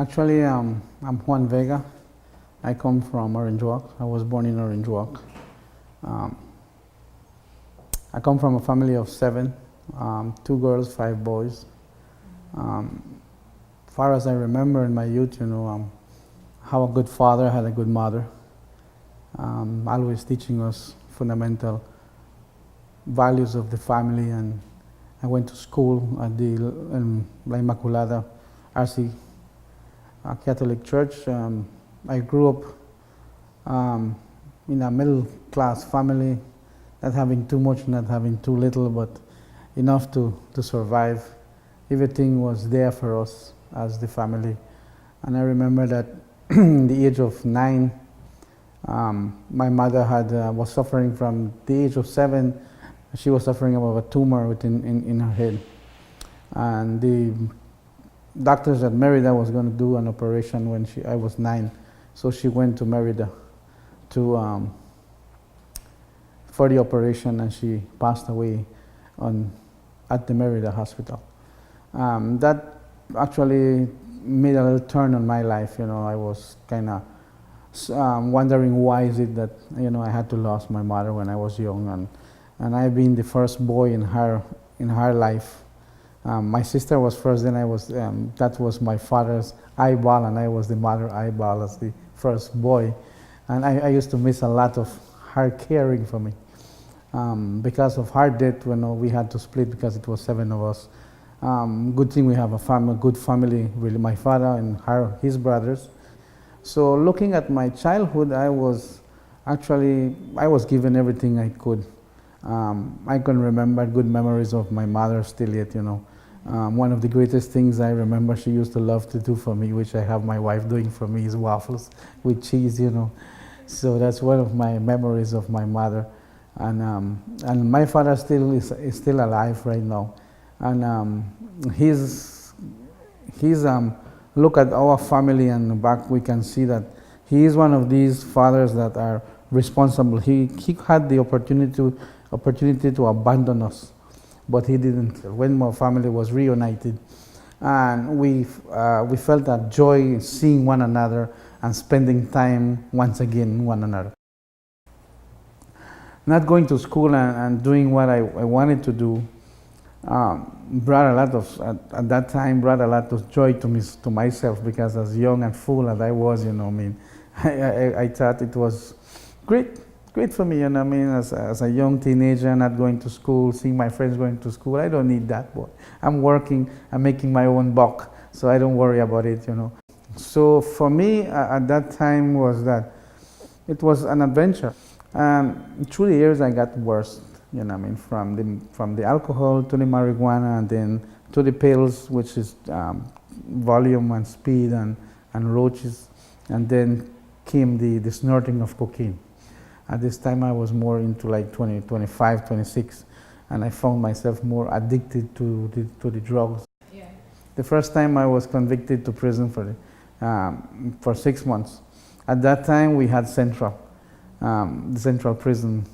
Actually, I'm Juan Vega. I come from Orange Walk. I was born in Orange Walk. Um, I come from a family of 7, 2 girls, 5 boys. Far as I remember in my youth, have a good father, had a good mother, always teaching us fundamental values of the family. And I went to school at the La Inmaculada RC Catholic Church. I grew up in a middle class family, not having too much, not having too little, but enough to survive. Everything was there for us as the family. And I remember that in the age of 9, my mother was suffering from the age of 7. She was suffering of a tumor in her head. And the doctors at Merida was going to do an operation when I was 9. So she went to Merida for the operation, and she passed away at the Merida hospital. That actually made a little turn on my life. I was kind of wondering why is it that I had to lose my mother when I was young, and I've been the first boy in her life. My sister was first, then I was. That was my father's eyeball, and I was the mother eyeball as the first boy, and I used to miss a lot of her caring for me. Because of her death, we had to split because it was 7 of us. Good thing we have a good family, really, my father and his brothers. So looking at my childhood, I was given everything I could. I can remember good memories of my mother still yet, One of the greatest things I remember she used to love to do for me, which I have my wife doing for me, is waffles with cheese, So that's one of my memories of my mother. And my father is still alive right now. And he's look at our family, and back we can see that he is one of these fathers that are responsible. He had the opportunity to abandon us, but he didn't. When my family was reunited, and we felt that joy in seeing one another and spending time once again one another. Not going to school and doing what I wanted to do brought a lot of joy to me, to myself, because as young and fool as I was, I thought it was great for me, as a young teenager, not going to school, seeing my friends going to school. I don't need that, boy. I'm working, I'm making my own buck, so I don't worry about it, So for me, at that time, it was an adventure. Through the years, I got worse, from the alcohol to the marijuana, and then to the pills, which is volume and speed and roaches, and then came the snorting of cocaine. At this time, I was more into like 20, 25, 26, and I found myself more addicted to the drugs. Yeah. The first time I was convicted to prison for 6 months. At that time, we had the central prison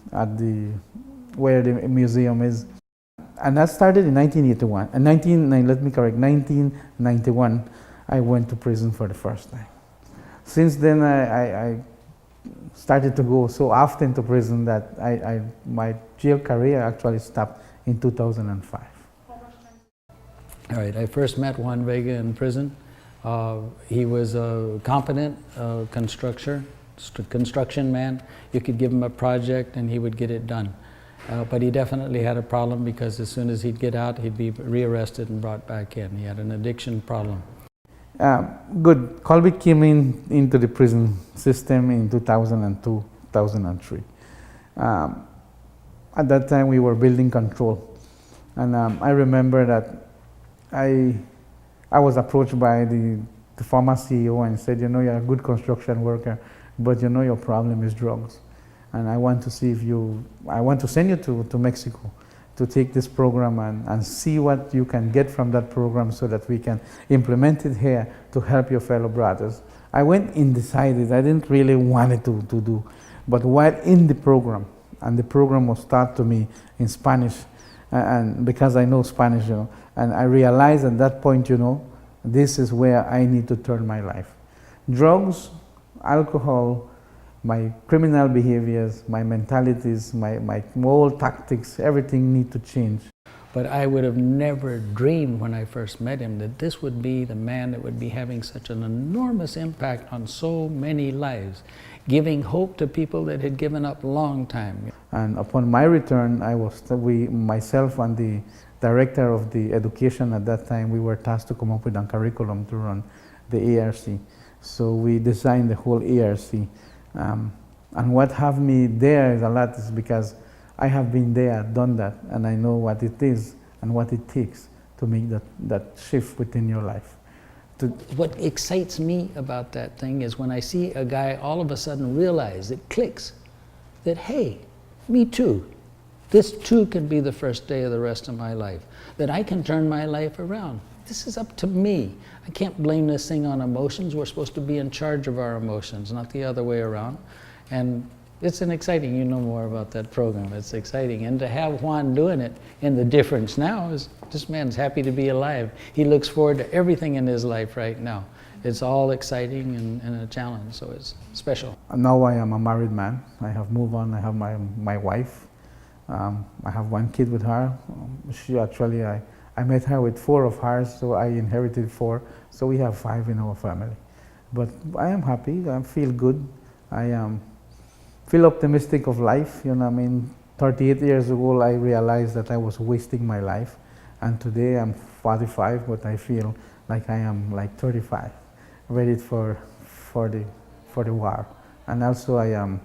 where the museum is. And that started in 1981. And 1991, I went to prison for the first time. Since then, I started to go so often to prison that my jail career actually stopped in 2005. All right, I first met Juan Vega in prison. He was a competent construction man. You could give him a project and he would get it done. But he definitely had a problem, because as soon as he'd get out, he'd be rearrested and brought back in. He had an addiction problem. Good. Colby came into the prison system in 2002, 2003. At that time, we were building control. And I remember that I was approached by the former CEO and said, you're a good construction worker, but your problem is drugs. And I want to send you to Mexico to take this program and see what you can get from that program so that we can implement it here to help your fellow brothers. I went undecided. I didn't really want it to do. But while in the program, and the program was taught to me in Spanish, and because I know Spanish, and I realized at that point, this is where I need to turn my life. Drugs, alcohol, my criminal behaviors, my mentalities, my whole tactics, everything need to change. But I would have never dreamed when I first met him that this would be the man that would be having such an enormous impact on so many lives, giving hope to people that had given up long time. And upon my return, myself and the director of the education at that time, we were tasked to come up with a curriculum to run the ARC. So we designed the whole ARC. And what have me there is a lot is because I have been there, done that, and I know what it is and what it takes to make that shift within your life. What excites me about that thing is when I see a guy all of a sudden realize, it clicks, that hey, me too. This too can be the first day of the rest of my life, that I can turn my life around. This is up to me. I can't blame this thing on emotions. We're supposed to be in charge of our emotions, not the other way around. And it's an exciting, you know more about that program, it's exciting. And to have Juan doing it, and the difference now is this man's happy to be alive. He looks forward to everything in his life right now. It's all exciting and a challenge, so it's special. Now I am a married man. I have moved on, I have my wife. I have one kid with her. She actually, I met her with 4 of hers, so I inherited 4. So we have 5 in our family. But I am happy, I feel good. I feel optimistic of life, you know. I mean, 38 years ago I realized that I was wasting my life, and today I'm 45, but I feel like I am like 35, ready for the war. And also I am